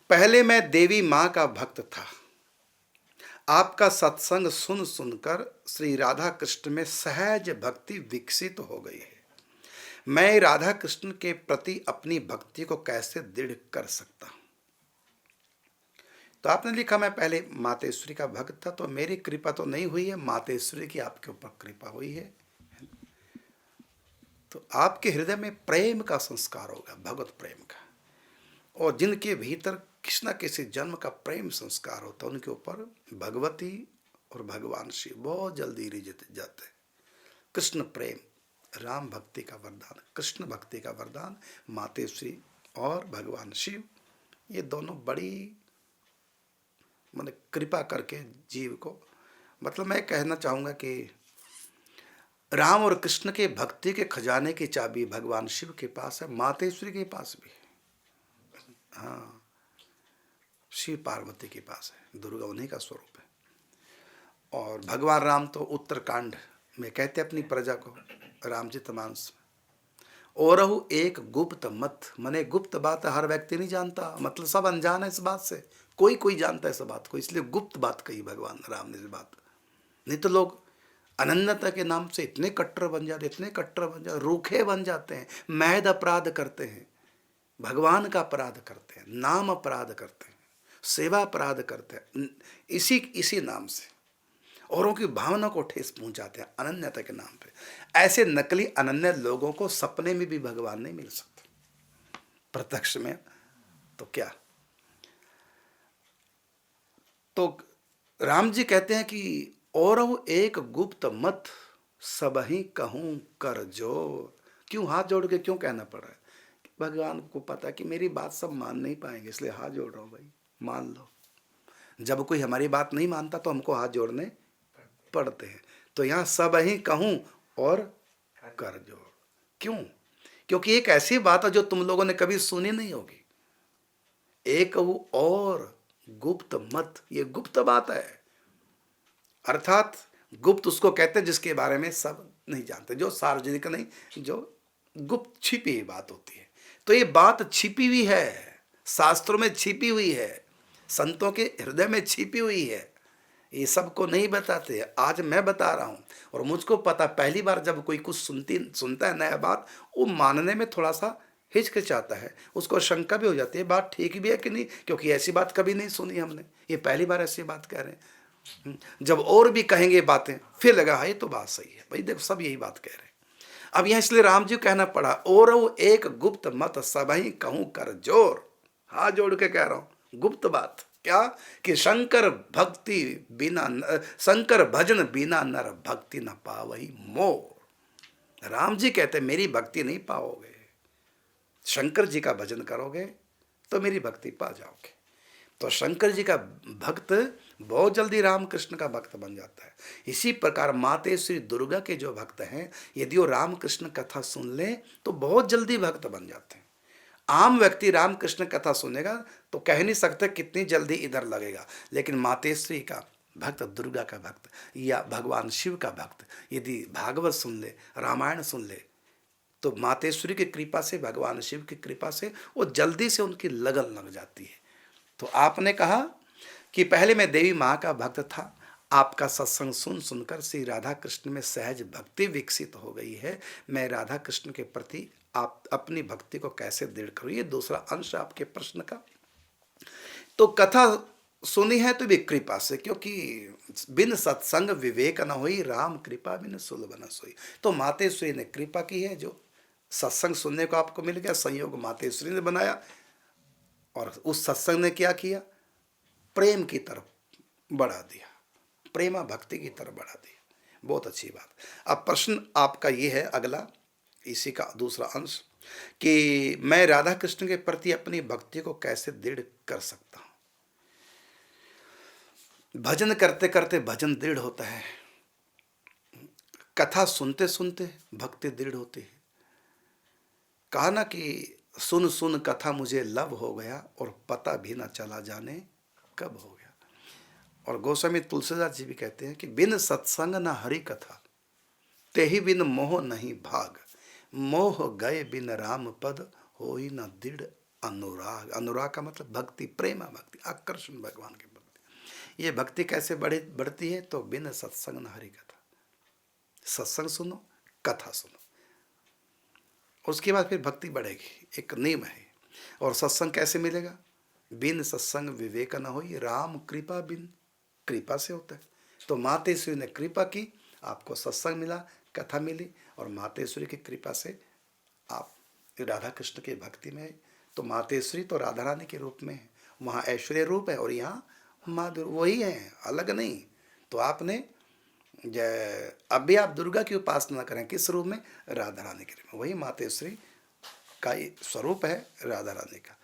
पहले मैं देवी माँ का भक्त था। आपका सत्संग सुन सुनकर श्री राधा कृष्ण में सहज भक्ति विकसित हो गई है। मैं राधा कृष्ण के प्रति अपनी भक्ति को कैसे दृढ़ कर सकता हूँ। तो आपने लिखा मैं पहले मातेश्वरी का भक्त था, तो मेरी कृपा तो नहीं हुई है, मातेश्वरी की आपके ऊपर कृपा हुई है। तो आपके हृदय में प्रेम का संस्कार होगा, भगवत प्रेम का, और जिनके भीतर किसी न किसी जन्म का प्रेम संस्कार होता है उनके ऊपर भगवती और भगवान शिव बहुत जल्दी रिझ जाते हैं। कृष्ण प्रेम, राम भक्ति का वरदान, कृष्ण भक्ति का वरदान मातेश्वरी और भगवान शिव, ये दोनों बड़ी मैंने कृपा करके जीव को, मतलब मैं कहना चाहूँगा कि राम और कृष्ण के भक्ति के खजाने की चाबी भगवान शिव के पास है, मातेश्वरी के पास भी है। हाँ, शिव पार्वती के पास है, दुर्गा उन्हीं का स्वरूप है। और भगवान राम तो उत्तरकांड में कहते अपनी प्रजा को, रामचित मानस में, औरहु एक गुप्त मत, मने गुप्त बात हर व्यक्ति नहीं जानता, मतलब सब अनजान है इस बात से, कोई कोई जानता है इस बात को, इसलिए गुप्त बात कही भगवान राम ने इस बात। नहीं तो लोग अनन्यता के नाम से इतने कट्टर बन जाते, इतने कट्टर बन जाते, रूखे बन जाते हैं, महद अपराध करते हैं, भगवान का अपराध करते हैं, नाम अपराध करते हैं, सेवा अपराध करते हैं, इसी नाम से औरों की भावना को ठेस पहुंचाते हैं अनन्यता के नाम पे। ऐसे नकली अनन्य लोगों को सपने में भी भगवान नहीं मिल सकते, प्रत्यक्ष में तो क्या। तो राम जी कहते हैं कि और एक गुप्त मत सबही कहूं कर जोर। क्यों हाथ जोड़ के क्यों कहना पड़ रहा है? भगवान को पता कि मेरी बात सब मान नहीं पाएंगे, इसलिए हाथ जोड़ रहा हूं, भाई मान लो। जब कोई हमारी बात नहीं मानता तो हमको हाथ जोड़ने पड़ते हैं। तो यहाँ सब ही कहूं और कर जोड़। क्यों? क्योंकि एक ऐसी बात है जो तुम लोगों ने कभी सुनी नहीं होगी। एक कहूं और गुप्त मत, ये गुप्त बात है, अर्थात गुप्त उसको कहते हैं जिसके बारे में सब नहीं जानते, जो सार्वजनिक नहीं, जो गुप्त छिपी हुई बात होती है। तो ये बात छिपी हुई है, शास्त्रों में छिपी हुई है, संतों के हृदय में छिपी हुई है, ये सबको नहीं बताते। आज मैं बता रहा हूँ, और मुझको पता, पहली बार जब कोई कुछ सुनता है नया बात, वो मानने में थोड़ा सा हिचकिचाता है, उसको शंका भी हो जाती है बात ठीक भी है कि नहीं, क्योंकि ऐसी बात कभी नहीं सुनी हमने, ये पहली बार ऐसी बात कह रहे हैं। जब और भी कहेंगे बातें फिर लगा है तो बात सही है, भाई देखो सब यही बात कह रहे हैं। अब यहाँ इसलिए राम जी कहना पड़ा, और एक गुप्त मत सबही कहूं कर जोर। हाथ जोड़ के कह रहा हूं, गुप्त बात क्या कि शंकर भक्ति बिना, शंकर भजन बिना नर भक्ति न पावही मोर। राम जी कहते मेरी भक्ति नहीं पाओगे, शंकर जी का भजन करोगे तो मेरी भक्ति पा जाओगे। तो शंकर जी का भक्त बहुत जल्दी रामकृष्ण का भक्त बन जाता है। इसी प्रकार माते श्री दुर्गा के जो भक्त हैं, यदि वो रामकृष्ण कथा सुन ले तो बहुत जल्दी भक्त बन जाते हैं। आम व्यक्ति रामकृष्ण कथा सुनेगा तो कह नहीं सकते कितनी जल्दी इधर लगेगा, लेकिन मातेश्वरी का भक्त, दुर्गा का भक्त या भगवान शिव का भक्त यदि भागवत सुन ले, रामायण सुन ले, तो मातेश्वरी की कृपा से, भगवान शिव की कृपा से वो जल्दी से उनकी लगन लग जाती है। तो आपने कहा कि पहले मैं देवी माँ का भक्त था, आपका सत्संग सुन सुनकर श्री राधा कृष्ण में सहज भक्ति विकसित हो गई है। मैं राधा कृष्ण के प्रति आप अपनी भक्ति को कैसे दृढ़ करूँ, ये दूसरा अंश आपके प्रश्न का। तो कथा सुनी है तो भी कृपा से, क्योंकि बिन सत्संग विवेक न हुई, राम कृपा बिन सुलभ न सोई। तो मातेश्वरी ने कृपा की है, जो सत्संग सुनने को आपको मिल गया, संयोग मातेश्वरी ने बनाया, और उस सत्संग ने क्या किया, प्रेम की तरफ बढ़ा दिया, प्रेमा भक्ति की तरफ बढ़ा दिया। बहुत अच्छी बात। अब प्रश्न आपका ये है अगला, इसी का दूसरा अंश, कि मैं राधा कृष्ण के प्रति अपनी भक्ति को कैसे दृढ़ कर सकता हूँ। भजन करते करते भजन दृढ़ होता है, कथा सुनते सुनते भक्ति दृढ़ होती है। कहा ना कि सुन सुन कथा मुझे लब हो गया, और पता भी ना चला जाने कब हो गया। और गोस्वामी तुलसीदास जी भी कहते हैं कि बिन सत्संग न हरि कथा, तेहि बिन मोह नहीं भाग, मोह गए बिन राम पद, होई न दृढ़ अनुराग, अनुराग का मतलब भक्ति, प्रेम भक्ति, आकर्षण भगवान की भक्ति। ये भक्ति कैसे बढ़ती है? तो बिन सत्संग न हरि कथा, सत्संग सुनो, कथा सुनो, उसके बाद फिर भक्ति बढ़ेगी, एक नियम है। और सत्संग कैसे मिलेगा? बिन सत्संग विवेक न होई, राम कृपा बिन, कृपा से होता है। तो मातेश्वरी ने कृपा की, आपको सत्संग मिला, कथा मिली, और मातेश्वरी की कृपा से आप राधा कृष्ण की भक्ति में है। तो मातेश्वरी तो राधा रानी के रूप में है, वहाँ ऐश्वर्य रूप है और यहाँ माँ वही है, अलग नहीं। तो आपने जय, अब भी आप दुर्गा की उपासना करें, किस रूप में? राधा रानी के रूप में, वही मातेश्वरी का स्वरूप है राधा रानी का।